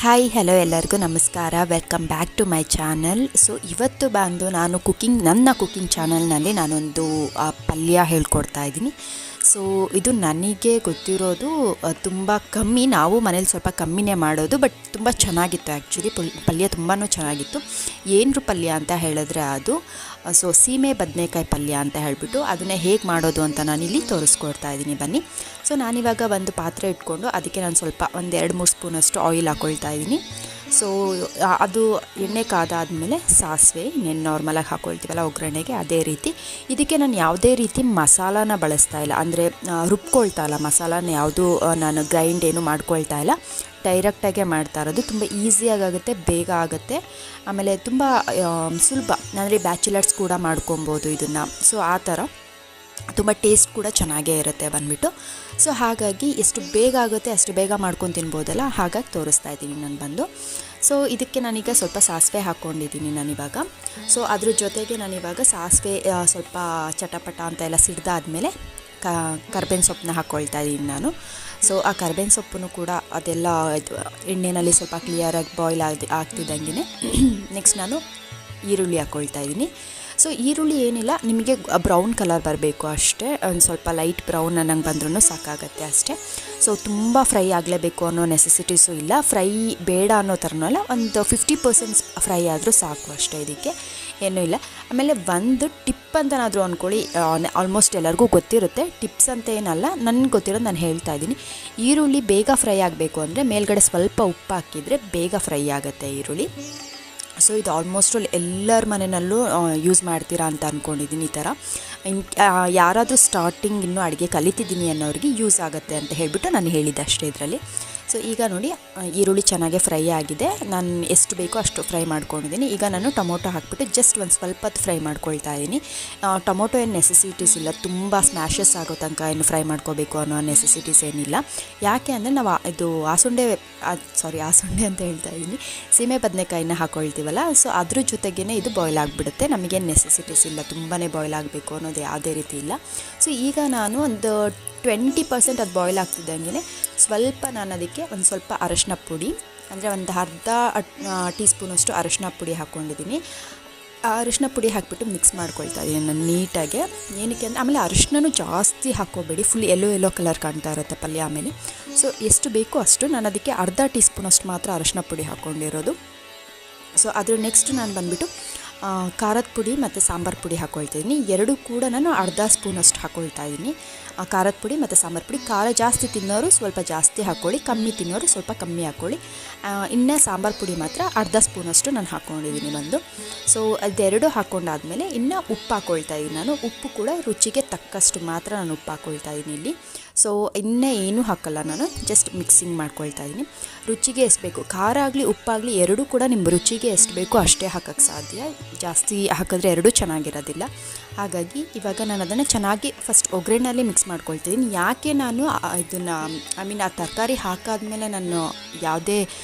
Hi hello ಎಲ್ಲರಿಗೂ ನಮಸ್ಕಾರ. Welcome back to my channel. So ಇವತ್ತು ಬಂದು ನಾನು ನನ್ನ ಕುಕ್ಕಿಂಗ್ ಚಾನಲ್ನಲ್ಲಿ ನಾನೊಂದು ಪಲ್ಯ ಹೇಳ್ಕೊಡ್ತಾ ಇದ್ದೀನಿ. ಸೊ ಇದು ನನಗೆ ಗೊತ್ತಿರೋದು ತುಂಬ ಕಮ್ಮಿ. ನಾವು ಮನೇಲಿ ಸ್ವಲ್ಪ ಕಮ್ಮಿನೇ ಮಾಡೋದು, ಬಟ್ ತುಂಬ ಚೆನ್ನಾಗಿತ್ತು. ಆ್ಯಕ್ಚುಲಿ ಪಲ್ಯ ತುಂಬಾ ಚೆನ್ನಾಗಿತ್ತು. ಏನರ ಪಲ್ಯ ಅಂತ ಹೇಳಿದ್ರೆ ಅದು ಸೀಮೆ ಬದನೆಕಾಯಿ ಪಲ್ಯ ಅಂತ ಹೇಳಿಬಿಟ್ಟು ಅದನ್ನೇ ಹೇಗೆ ಮಾಡೋದು ಅಂತ ನಾನಿಲ್ಲಿ ತೋರಿಸ್ಕೊಡ್ತಾ ಇದ್ದೀನಿ, ಬನ್ನಿ. ಸೊ ನಾನಿವಾಗ ಒಂದು ಪಾತ್ರೆ ಇಟ್ಕೊಂಡು ಅದಕ್ಕೆ ನಾನು ಸ್ವಲ್ಪ ಒಂದು 2-3 ಸ್ಪೂನಷ್ಟು ಆಯಿಲ್ ಹಾಕ್ಕೊಳ್ತಾ ಇದ್ದೀನಿ. ಸೊ ಅದು ಎಣ್ಣೆ ಕಾದಾದಮೇಲೆ ಸಾಸಿವೆ ಇನ್ನೇನು ನಾರ್ಮಲಾಗಿ ಹಾಕ್ಕೊಳ್ತೀವಲ್ಲ ಒಗ್ಗರಣೆಗೆ, ಅದೇ ರೀತಿ ಇದಕ್ಕೆ ನಾನು ಯಾವುದೇ ರೀತಿ ಮಸಾಲಾನ ಬಳಸ್ತಾ ಇಲ್ಲ. ಅಂದರೆ ರುಬ್ಕೊಳ್ತಾ ಇಲ್ಲ, ಮಸಾಲಾನ ಯಾವುದು ನಾನು ಗ್ರೈಂಡ್ ಏನು ಮಾಡ್ಕೊಳ್ತಾ ಇಲ್ಲ, ಡೈರೆಕ್ಟಾಗೆ ಮಾಡ್ತಾ ಇರೋದು. ತುಂಬ ಈಸಿಯಾಗುತ್ತೆ, ಬೇಗ ಆಗುತ್ತೆ, ಆಮೇಲೆ ತುಂಬ ಸುಲಭ. ಅಂದರೆ ಬ್ಯಾಚುಲರ್ಸ್ ಕೂಡ ಮಾಡ್ಕೊಬೋದು ಇದನ್ನು. ಸೊ ಆ ಥರ ತುಂಬ ಟೇಸ್ಟ್ ಕೂಡ ಚೆನ್ನಾಗೇ ಇರುತ್ತೆ ಬಂದುಬಿಟ್ಟು. ಸೊ ಹಾಗಾಗಿ ಎಷ್ಟು ಬೇಗ ಆಗುತ್ತೆ ಅಷ್ಟು ಬೇಗ ಮಾಡ್ಕೊಂಡು ತಿನ್ಬೋದಲ್ಲ, ಹಾಗಾಗಿ ತೋರಿಸ್ತಾ ಇದ್ದೀನಿ ನಾನು ಬಂದು. ಸೊ ಇದಕ್ಕೆ ನಾನೀಗ ಸ್ವಲ್ಪ ಸಾಸಿವೆ ಹಾಕ್ಕೊಂಡಿದ್ದೀನಿ ನಾನಿವಾಗ. ಸೊ ಅದ್ರ ಜೊತೆಗೆ ನಾನಿವಾಗ ಸಾಸಿವೆ ಸ್ವಲ್ಪ ಚಟಪಟ ಅಂತ ಎಲ್ಲ ಸಿಡ್ದಾದ್ಮೇಲೆ ಕರ್ಬೇವಿನ ಸೊಪ್ಪನ್ನ ಹಾಕ್ಕೊಳ್ತಾ ಇದ್ದೀನಿ ನಾನು. ಸೊ ಆ ಕರ್ಬೇವಿನ ಸೊಪ್ಪನ್ನು ಕೂಡ ಅದೆಲ್ಲ ಎಣ್ಣೆಯಲ್ಲಿ ಸ್ವಲ್ಪ ಕ್ಲಿಯರಾಗಿ ಬಾಯ್ಲ್ ಆಗ್ತಿದ್ದಂಗೆ ನೆಕ್ಸ್ಟ್ ನಾನು ಈರುಳ್ಳಿ ಹಾಕ್ಕೊಳ್ತಾ ಇದ್ದೀನಿ. ಸೊ ಈರುಳ್ಳಿ ಏನಿಲ್ಲ, ನಿಮಗೆ ಬ್ರೌನ್ ಕಲರ್ ಬರಬೇಕು ಅಷ್ಟೇ, ಒಂದು ಸ್ವಲ್ಪ ಲೈಟ್ ಬ್ರೌನ್ ಅನ್ನಂಗೆ ಬಂದ್ರೂ ಸಾಕಾಗತ್ತೆ ಅಷ್ಟೇ. ಸೊ ತುಂಬ ಫ್ರೈ ಆಗಲೇಬೇಕು ಅನ್ನೋ ನೆಸೆಸಿಟೀಸು ಇಲ್ಲ, ಫ್ರೈ ಬೇಡ ಅನ್ನೋ ಥರನೂ ಅಲ್ಲ, ಒಂದು 50% ಫ್ರೈ ಆದರೂ ಸಾಕು ಅಷ್ಟೇ, ಇದಕ್ಕೆ ಏನೂ ಇಲ್ಲ. ಆಮೇಲೆ ಒಂದು ಟಿಪ್ ಅಂತನಾದರೂ ಅಂದ್ಕೊಳ್ಳಿ, ಆಲ್ಮೋಸ್ಟ್ ಎಲ್ಲರಿಗೂ ಗೊತ್ತಿರುತ್ತೆ, ಟಿಪ್ಸ್ ಅಂತ ಏನಲ್ಲ, ನನಗೆ ಗೊತ್ತಿರೋದು ನಾನು ಹೇಳ್ತಾ ಇದ್ದೀನಿ. ಈರುಳ್ಳಿ ಬೇಗ ಫ್ರೈ ಆಗಬೇಕು ಅಂದರೆ ಮೇಲ್ಗಡೆ ಸ್ವಲ್ಪ ಉಪ್ಪು ಹಾಕಿದರೆ ಬೇಗ ಫ್ರೈ ಆಗುತ್ತೆ ಈರುಳ್ಳಿ. ಸೊ ಇದು ಆಲ್ಮೋಸ್ಟ್ ಎಲ್ಲರ ಮನೆಯಲ್ಲೂ ಯೂಸ್ ಮಾಡ್ತೀರಾ ಅಂತ ಅಂದ್ಕೊಂಡಿದ್ದೀನಿ. ಈ ಥರ ಯಾರಾದರೂ ಸ್ಟಾರ್ಟಿಂಗ್ ಇನ್ನೂ ಅಡುಗೆ ಕಲಿತಿದ್ದೀನಿ ಅನ್ನೋರಿಗೆ ಯೂಸ್ ಆಗುತ್ತೆ ಅಂತ ಹೇಳಿಬಿಟ್ಟು ನಾನು ಹೇಳಿದ್ದೆ ಅಷ್ಟೇ ಇದರಲ್ಲಿ. ಸೊ ಈಗ ನೋಡಿ ಈರುಳ್ಳಿ ಚೆನ್ನಾಗೆ ಫ್ರೈ ಆಗಿದೆ, ನಾನು ಎಷ್ಟು ಬೇಕೋ ಅಷ್ಟು ಫ್ರೈ ಮಾಡ್ಕೊಂಡಿದ್ದೀನಿ. ಈಗ ನಾನು ಟೊಮೊಟೊ ಹಾಕ್ಬಿಟ್ಟು ಜಸ್ಟ್ ಒಂದು ಸ್ವಲ್ಪ ಹೊತ್ತು ಫ್ರೈ ಮಾಡ್ಕೊಳ್ತಾ ಇದ್ದೀನಿ. ಟೊಮೊಟೊ ಏನು ನೆಸೆಸಿಟೀಸ್ ಇಲ್ಲ, ತುಂಬ ಸ್ಮ್ಯಾಶಸ್ ಆಗೋ ತನಕ ಏನು ಫ್ರೈ ಮಾಡ್ಕೋಬೇಕು ಅನ್ನೋ ನೆಸೆಸಿಟೀಸ್ ಏನಿಲ್ಲ. ಯಾಕೆ ಅಂದರೆ ನಾವು ಇದು ಆಸುಂಡೆ ಅಂತ ಹೇಳ್ತಾ ಇದ್ದೀನಿ, ಸೀಮೆ ಬದನೆಕಾಯಿನ ಹಾಕ್ಕೊಳ್ತೀವಲ್ಲ, ಸೊ ಅದ್ರ ಜೊತೆಗೇ ಇದು ಬಾಯ್ಲ್ ಆಗಿಬಿಡುತ್ತೆ. ನಮಗೇನು ನೆಸೆಸಿಟೀಸ್ ಇಲ್ಲ ತುಂಬಾ ಬಾಯ್ಲ್ ಆಗಬೇಕು ಅನ್ನೋದು ಯಾವುದೇ ರೀತಿ ಇಲ್ಲ. ಸೊ ಈಗ ನಾನು ಒಂದು 20% ಅದು ಬಾಯ್ಲ್ ಆಗ್ತಿದ್ದಂಗೆ ಸ್ವಲ್ಪ ನಾನು ಅದಕ್ಕೆ ಒಂದು ಸ್ವಲ್ಪ ಅರಶಿನ ಪುಡಿ, ಅಂದರೆ ಒಂದು ಅರ್ಧ ಟೀ ಸ್ಪೂನಷ್ಟು ಅರಶಿನ ಪುಡಿ ಹಾಕ್ಕೊಂಡಿದ್ದೀನಿ. ಆ ಅರಿಶಿನ ಪುಡಿ ಹಾಕಿಬಿಟ್ಟು ಮಿಕ್ಸ್ ಮಾಡ್ಕೊಳ್ತಾ ಇದ್ದೀನಿ ನಾನು ನೀಟಾಗೆ. ಏನಕ್ಕೆ ಅಂದರೆ ಆಮೇಲೆ ಅರಿಶಿನೂ ಜಾಸ್ತಿ ಹಾಕ್ಕೋಬೇಡಿ, ಫುಲ್ ಎಲ್ಲೋ ಕಲರ್ ಕಾಣ್ತಾ ಇರುತ್ತೆ ಪಲ್ಯ ಆಮೇಲೆ. ಸೊ ಎಷ್ಟು ಬೇಕೋ ಅಷ್ಟು, ನಾನು ಅದಕ್ಕೆ ಅರ್ಧ ಟೀ ಸ್ಪೂನಷ್ಟು ಮಾತ್ರ ಅರಿಶಿನ ಪುಡಿ ಹಾಕ್ಕೊಂಡಿರೋದು. ಸೊ ಅದ್ರ ನೆಕ್ಸ್ಟ್ ನಾನು ಬಂದುಬಿಟ್ಟು ಖಾರದ ಪುಡಿ ಮತ್ತು ಸಾಂಬಾರು ಪುಡಿ ಹಾಕ್ಕೊಳ್ತಾಯಿದ್ದೀನಿ. ಎರಡೂ ಕೂಡ ನಾನು ಅರ್ಧ ಸ್ಪೂನಷ್ಟು ಹಾಕ್ಕೊಳ್ತಾ ಇದ್ದೀನಿ. ಖಾರದ ಪುಡಿ ಮತ್ತು ಸಾಂಬಾರು ಪುಡಿ, ಖಾರ ಜಾಸ್ತಿ ತಿನ್ನೋರು ಸ್ವಲ್ಪ ಜಾಸ್ತಿ ಹಾಕ್ಕೊಳ್ಳಿ, ಕಮ್ಮಿ ತಿನ್ನೋರು ಸ್ವಲ್ಪ ಕಮ್ಮಿ ಹಾಕ್ಕೊಳ್ಳಿ. ಇನ್ನು ಸಾಂಬಾರು ಪುಡಿ ಮಾತ್ರ ಅರ್ಧ ಸ್ಪೂನಷ್ಟು ನಾನು ಹಾಕ್ಕೊಂಡಿದ್ದೀನಿ ಬಂದು. ಸೊ ಅದೆರಡು ಹಾಕ್ಕೊಂಡಾದಮೇಲೆ ಇನ್ನು ಉಪ್ಪು ಹಾಕ್ಕೊಳ್ತಾ ಇದ್ದೀನಿ ನಾನು. ಉಪ್ಪು ಕೂಡ ರುಚಿಗೆ ತಕ್ಕಷ್ಟು ಮಾತ್ರ ನಾನು ಉಪ್ಪು ಹಾಕ್ಕೊಳ್ತಾ ಇದ್ದೀನಿ ಇಲ್ಲಿ. ಸೊ ಇನ್ನೂ ಏನೂ ಹಾಕಲ್ಲ ನಾನು, ಜಸ್ಟ್ ಮಿಕ್ಸಿಂಗ್ ಮಾಡ್ಕೊಳ್ತಾ ಇದ್ದೀನಿ. ರುಚಿಗೆ ಎಷ್ಟು ಬೇಕು, ಖಾರ ಆಗಲಿ ಉಪ್ಪಾಗಲಿ ಎರಡೂ ಕೂಡ ನಿಮ್ಮ ರುಚಿಗೆ ಎಷ್ಟು ಬೇಕೋ ಅಷ್ಟೇ ಹಾಕೋಕ್ಕೆ ಸಾಧ್ಯ, ಜಾಸ್ತಿ ಹಾಕಿದ್ರೆ ಎರಡೂ ಚೆನ್ನಾಗಿರೋದಿಲ್ಲ. ಹಾಗಾಗಿ ಇವಾಗ ನಾನು ಅದನ್ನು ಚೆನ್ನಾಗಿ ಫಸ್ಟ್ ಒಗ್ಗರಣೆಯಲ್ಲಿ ಮಿಕ್ಸ್ ಮಾಡ್ಕೊಳ್ತಿದ್ದೀನಿ. ಯಾಕೆ ನಾನು ಇದನ್ನು ಆ ತರಕಾರಿ ಹಾಕಾದ್ಮೇಲೆ ನಾನು ಯಾವುದೇ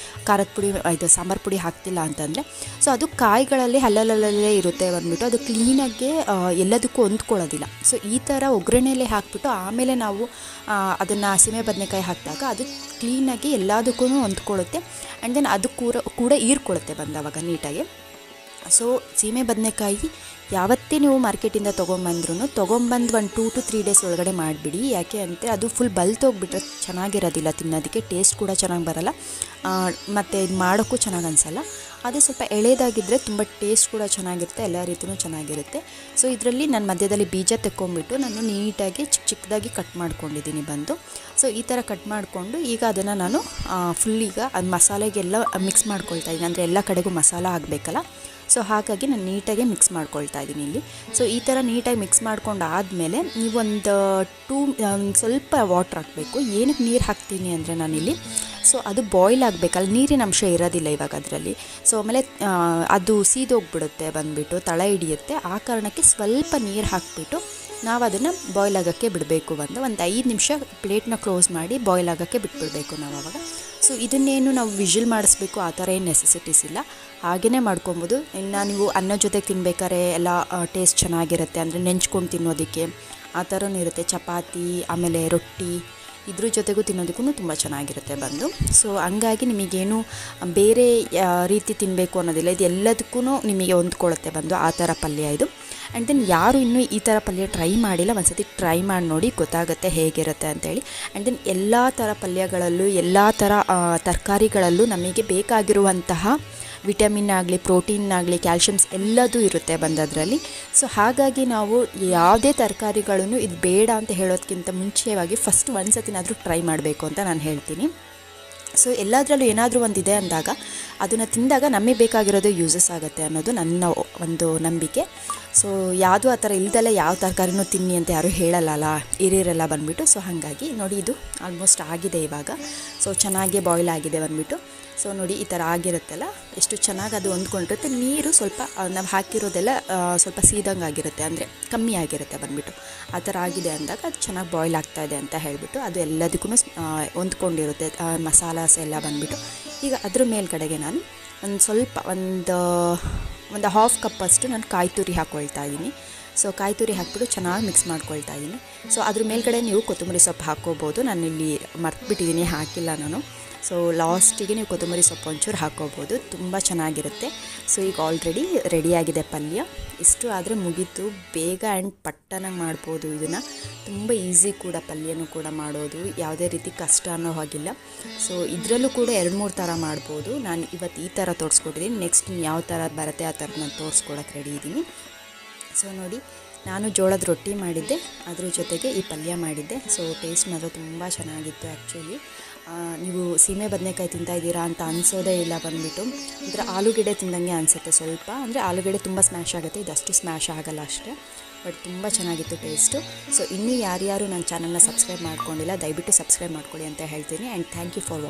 ಖಾರದ ಪುಡಿ ಇದು ಸಾಂಬಾರು ಪುಡಿ ಹಾಕ್ತಿಲ್ಲ ಅಂತಂದರೆ, ಸೊ ಅದು ಕಾಯಿಗಳಲ್ಲಿ ಹಲ್ಲಲ್ಲೇ ಇರುತ್ತೆ ಬಂದ್ಬಿಟ್ಟು, ಅದು ಕ್ಲೀನಾಗಿ ಎಲ್ಲದಕ್ಕೂ ಹೊಂದ್ಕೊಳ್ಳೋದಿಲ್ಲ. ಸೊ ಈ ಥರ ಒಗ್ಗರಣೆಯಲ್ಲೇ ಹಾಕ್ಬಿಟ್ಟು ಆಮೇಲೆ ನಾವು ಅದನ್ನು ಸೀಮೆ ಬದನೆಕಾಯಿ ಹಾಕಿದಾಗ ಅದು ಕ್ಲೀನಾಗಿ ಎಲ್ಲದಕ್ಕೂ ಹೊಂದ್ಕೊಳ್ಳುತ್ತೆ. ಆ್ಯಂಡ್ ದೆನ್ ಅದು ಕೂಡ ಹೀರ್ಕೊಳ್ಳುತ್ತೆ ಬಂದವಾಗ ನೀಟಾಗಿ. ಸೊ ಸೀಮೆ ಬದನೆಕಾಯಿ ಯಾವತ್ತೇ ನೀವು ಮಾರ್ಕೆಟಿಂದ ತೊಗೊಂಬಂದ್ರೂ ತೊಗೊಂಬಂದು ಒಂದು 2 to 3 ಡೇಸ್ ಒಳಗಡೆ ಮಾಡಿಬಿಡಿ. ಯಾಕೆ ಅಂದರೆ ಅದು ಫುಲ್ ಬಲ್ತೋಗ್ಬಿಟ್ರೆ ಚೆನ್ನಾಗಿರೋದಿಲ್ಲ, ತಿನ್ನೋದಕ್ಕೆ ಟೇಸ್ಟ್ ಕೂಡ ಚೆನ್ನಾಗಿ ಬರೋಲ್ಲ, ಮತ್ತು ಇದು ಮಾಡೋಕ್ಕೂ ಚೆನ್ನಾಗಿ ಅನಿಸಲ್ಲ. ಅದೇ ಸ್ವಲ್ಪ ಎಳೆದಾಗಿದ್ದರೆ ತುಂಬ ಟೇಸ್ಟ್ ಕೂಡ ಚೆನ್ನಾಗಿರುತ್ತೆ, ಎಲ್ಲ ರೀತಿಯೂ ಚೆನ್ನಾಗಿರುತ್ತೆ. ಸೊ ಇದರಲ್ಲಿ ನಾನು ಮಧ್ಯದಲ್ಲಿ ಬೀಜ ತೆಕ್ಕೊಂಬಿಟ್ಟು ನಾನು ನೀಟಾಗಿ ಚಿಕ್ಕದಾಗಿ ಕಟ್ ಮಾಡ್ಕೊಂಡಿದ್ದೀನಿ ಬಂದು. ಸೊ ಈ ಥರ ಕಟ್ ಮಾಡಿಕೊಂಡು ಈಗ ಅದನ್ನು ನಾನು ಫುಲ್ಲೀಗ ಅದು ಮಸಾಲೆಗೆಲ್ಲ ಮಿಕ್ಸ್ ಮಾಡ್ಕೊಳ್ತಾ ಇದ್ದೀನಿ, ಅಂದರೆ ಎಲ್ಲ ಕಡೆಗೂ ಮಸಾಲ ಆಗಬೇಕಲ್ಲ. ಸೊ ಹಾಗಾಗಿ ನಾನು ನೀಟಾಗಿ ಮಿಕ್ಸ್ ಮಾಡ್ಕೊಳ್ತಾ ಇದ್ದೀನಿ ಇಲ್ಲಿ. ಸೊ ಈ ಥರ ನೀಟಾಗಿ ಮಿಕ್ಸ್ ಮಾಡ್ಕೊಂಡು ಆದಮೇಲೆ ನೀವೊಂದು ಸ್ವಲ್ಪ ವಾಟ್ರ್ ಹಾಕಬೇಕು. ಏನಕ್ಕೆ ನೀರು ಹಾಕ್ತೀನಿ ಅಂದರೆ ನಾನಿಲ್ಲಿ, ಸೊ ಅದು ಬಾಯ್ಲ್ ಆಗಬೇಕಲ್ಲ, ನೀರಿನ ಅಂಶ ಇರೋದಿಲ್ಲ ಇವಾಗ ಅದರಲ್ಲಿ. ಸೊ ಆಮೇಲೆ ಅದು ಸೀದೋಗ್ಬಿಡುತ್ತೆ ಬಂದುಬಿಟ್ಟು, ತಳ ಹಿಡಿಯುತ್ತೆ. ಆ ಕಾರಣಕ್ಕೆ ಸ್ವಲ್ಪ ನೀರು ಹಾಕಿಬಿಟ್ಟು ನಾವು ಅದನ್ನು ಬಾಯ್ಲ್ ಆಗೋಕ್ಕೆ ಬಿಡಬೇಕು. ಒಂದು 5 ನಿಮಿಷ ಪ್ಲೇಟ್ನ ಕ್ಲೋಸ್ ಮಾಡಿ ಬಾಯ್ಲ್ ಆಗೋಕ್ಕೆ ಬಿಟ್ಬಿಡಬೇಕು ನಾವು ಆವಾಗ. ಸೊ ಇದನ್ನೇನು ನಾವು ವಿಷಲ್ ಮಾಡಿಸ್ಬೇಕು ಆ ಥರ ಏನು ನೆಸೆಸಿಟೀಸ್ ಇಲ್ಲ, ಹಾಗೆಯೇ ಮಾಡ್ಕೊಬೋದು. ಇನ್ನು ನೀವು ಅನ್ನ ಜೊತೆಗೆ ತಿನ್ಬೇಕಾದ್ರೆ ಎಲ್ಲ ಟೇಸ್ಟ್ ಚೆನ್ನಾಗಿರುತ್ತೆ, ಅಂದರೆ ನೆಂಚ್ಕೊಂಡು ತಿನ್ನೋದಕ್ಕೆ ಆ ಥರನೂ ಇರುತ್ತೆ. ಚಪಾತಿ ಆಮೇಲೆ ರೊಟ್ಟಿ ಇದ್ರ ಜೊತೆಗೂ ತಿನ್ನೋದಕ್ಕೂ ತುಂಬ ಚೆನ್ನಾಗಿರುತ್ತೆ ಬಂದು. ಸೊ ಹಂಗಾಗಿ ನಿಮಗೇನು ಬೇರೆ ರೀತಿ ತಿನ್ನಬೇಕು ಅನ್ನೋದಿಲ್ಲ, ಇದು ಎಲ್ಲದಕ್ಕೂ ನಿಮಗೆ ಹೊಂದ್ಕೊಳ್ಳುತ್ತೆ ಬಂದು ಆ ಥರ ಪಲ್ಯ ಇದು. ಆ್ಯಂಡ್ ದೆನ್ ಯಾರು ಇನ್ನೂ ಈ ಥರ ಪಲ್ಯ ಟ್ರೈ ಮಾಡಿಲ್ಲ, ಒಂದು ಸತಿ ಟ್ರೈ ಮಾಡಿ ನೋಡಿ, ಗೊತ್ತಾಗುತ್ತೆ ಹೇಗಿರುತ್ತೆ ಅಂತೇಳಿ. ಆ್ಯಂಡ್ ದೆನ್ ಎಲ್ಲ ಥರ ಪಲ್ಯಗಳಲ್ಲೂ ಎಲ್ಲ ಥರ ತರಕಾರಿಗಳಲ್ಲೂ ನಮಗೆ ಬೇಕಾಗಿರುವಂತಹ ವಿಟಮಿನ್ ಆಗಲಿ, ಪ್ರೋಟೀನ್ ಆಗಲಿ, ಕ್ಯಾಲ್ಶಿಯಮ್ಸ್ ಎಲ್ಲದೂ ಇರುತ್ತೆ ಬಂದದ್ರಲ್ಲಿ. ಸೊ ಹಾಗಾಗಿ ನಾವು ಯಾವುದೇ ತರಕಾರಿಗಳನ್ನು ಇದು ಬೇಡ ಅಂತ ಹೇಳೋದಕ್ಕಿಂತ ಮುಂಚೆಯಾಗಿ ಫಸ್ಟ್ ಒಂದು ಸತಿನಾದರೂ ಟ್ರೈ ಮಾಡಬೇಕು ಅಂತ ನಾನು ಹೇಳ್ತೀನಿ. ಸೊ ಎಲ್ಲದರಲ್ಲೂ ಏನಾದರೂ ಒಂದಿದೆ ಅಂದಾಗ ಅದನ್ನು ತಿಂದಾಗ ನಮಗೆ ಬೇಕಾಗಿರೋದು ಯೂಸಸ್ ಆಗುತ್ತೆ ಅನ್ನೋದು ನನ್ನ ಒಂದು ನಂಬಿಕೆ. ಸೊ ಯಾವುದೂ ಆ ಥರ ಇಲ್ದಲ್ಲ ಯಾವ ತರಕಾರಿನೂ ತಿನ್ನಿ ಅಂತ ಯಾರೂ ಹೇಳಲ್ಲ ಹಿರಿಯರೆಲ್ಲ ಬಂದುಬಿಟ್ಟು. ಸೊ ಹಾಗಾಗಿ ನೋಡಿ, ಇದು ಆಲ್ಮೋಸ್ಟ್ ಆಗಿದೆ ಇವಾಗ. ಸೊ ಚೆನ್ನಾಗೇ ಬಾಯ್ಲ್ ಆಗಿದೆ ಬಂದುಬಿಟ್ಟು. ಸೊ ನೋಡಿ ಈ ಥರ ಆಗಿರುತ್ತಲ್ಲ, ಎಷ್ಟು ಚೆನ್ನಾಗಿ ಅದು ಹೊಂದ್ಕೊಂಡಿರುತ್ತೆ. ನೀರು ಸ್ವಲ್ಪ ನಾವು ಹಾಕಿರೋದೆಲ್ಲ ಸ್ವಲ್ಪ ಸೀದಂಗೆ ಆಗಿರುತ್ತೆ, ಅಂದರೆ ಕಮ್ಮಿ ಆಗಿರುತ್ತೆ ಬಂದುಬಿಟ್ಟು. ಆ ಥರ ಆಗಿದೆ ಅಂದಾಗ ಅದು ಚೆನ್ನಾಗಿ ಬಾಯ್ಲ್ ಆಗ್ತಾಯಿದೆ ಅಂತ ಹೇಳಿಬಿಟ್ಟು ಅದು ಎಲ್ಲದಕ್ಕೂ ಹೊಂದ್ಕೊಂಡಿರುತ್ತೆ ಮಸಾಲಾಸ್ ಎಲ್ಲ ಬಂದುಬಿಟ್ಟು. ಈಗ ಅದ್ರ ಮೇಲ್ಗಡೆಗೆ ನಾನು ಒಂದು ಸ್ವಲ್ಪ ಒಂದು ಹಾಫ್ ಕಪ್ಪಷ್ಟು ನಾನು ಕಾಯಿ ತುರಿ ಹಾಕ್ಕೊಳ್ತಾ ಇದ್ದೀನಿ. ಸೊ ಕಾಯಿ ತುರಿ ಹಾಕ್ಬಿಟ್ಟು ಚೆನ್ನಾಗಿ ಮಿಕ್ಸ್ ಮಾಡ್ಕೊಳ್ತಾ ಇದ್ದೀನಿ. ಸೊ ಅದ್ರ ಮೇಲ್ಗಡೆ ನೀವು ಕೊತ್ತಂಬರಿ ಸೊಪ್ಪು ಹಾಕ್ಕೋಬೋದು. ನಾನಿಲ್ಲಿ ಮರ್ತ್ಬಿಟ್ಟಿದ್ದೀನಿ, ಹಾಕಿಲ್ಲ ನಾನು. ಸೊ ಲಾಸ್ಟಿಗೆ ನೀವು ಕೊತ್ತಂಬರಿ ಸೊಪ್ಪು ಒಂಚೂರು ಹಾಕ್ಕೋಬೋದು, ತುಂಬ ಚೆನ್ನಾಗಿರುತ್ತೆ. ಸೊ ಈಗ ಆಲ್ರೆಡಿ ರೆಡಿಯಾಗಿದೆ ಪಲ್ಯ. ಇಷ್ಟು ಆದರೆ ಮುಗೀತು, ಬೇಗ ಆ್ಯಂಡ್ ಪಟ್ಟನಾಗಿ ಮಾಡ್ಬೋದು ಇದನ್ನು. ತುಂಬ ಈಸಿ ಕೂಡ ಪಲ್ಯನೂ ಕೂಡ ಮಾಡೋದು, ಯಾವುದೇ ರೀತಿ ಕಷ್ಟ ಅನ್ನೋ ಹಾಗಿಲ್ಲ. ಸೊ ಇದರಲ್ಲೂ ಕೂಡ 2-3 ಥರ ಮಾಡ್ಬೋದು. ನಾನು ಇವತ್ತು ಈ ಥರ ತೋರಿಸ್ಕೊಟ್ಟಿದ್ದೀನಿ, ನೆಕ್ಸ್ಟ್ ಯಾವ ಥರ ಬರುತ್ತೆ ಆ ಥರ ನಾನು ತೋರಿಸ್ಕೊಡೋಕ್ಕೆ ರೆಡಿ ಇದ್ದೀನಿ. ಸೊ ನೋಡಿ, ನಾನು ಜೋಳದ ರೊಟ್ಟಿ ಮಾಡಿದ್ದೆ, ಅದ್ರ ಜೊತೆಗೆ ಈ ಪಲ್ಯ ಮಾಡಿದ್ದೆ. ಸೊ ಟೇಸ್ಟ್ ಮಾತ್ರ ತುಂಬ ಚೆನ್ನಾಗಿತ್ತು. ಆ್ಯಕ್ಚುಲಿ ನೀವು ಸೀಮೆ ಬದನೆಕಾಯಿ ತಿಂತಾಯಿದ್ದೀರಾ ಅಂತ ಅನಿಸೋದೇ ಇಲ್ಲ ಬಂದುಬಿಟ್ಟು. ಅಂದರೆ ಆಲೂಗೆಡ್ಡೆ ತಿಂದಂಗೆ ಅನಿಸುತ್ತೆ ಸ್ವಲ್ಪ, ಅಂದರೆ ಆಲೂಗೆಡ್ಡೆ ತುಂಬ ಸ್ಮ್ಯಾಶ್ ಆಗುತ್ತೆ, ಇದಷ್ಟು ಸ್ಮ್ಯಾಶ್ ಆಗೋಲ್ಲ ಅಷ್ಟೇ. ಬಟ್ ತುಂಬ ಚೆನ್ನಾಗಿತ್ತು ಟೇಸ್ಟು. ಸೊ ಇನ್ನೂ ಯಾರ್ಯಾರು ನನ್ನ ಚಾನಲ್ನ ಸಬ್ಸ್ಕ್ರೈಬ್ ಮಾಡ್ಕೊಂಡಿಲ್ಲ, ದಯವಿಟ್ಟು ಸಬ್ಸ್ಕ್ರೈಬ್ ಮಾಡ್ಕೊಳ್ಳಿ ಅಂತ ಹೇಳ್ತೀನಿ. And thank you for watching.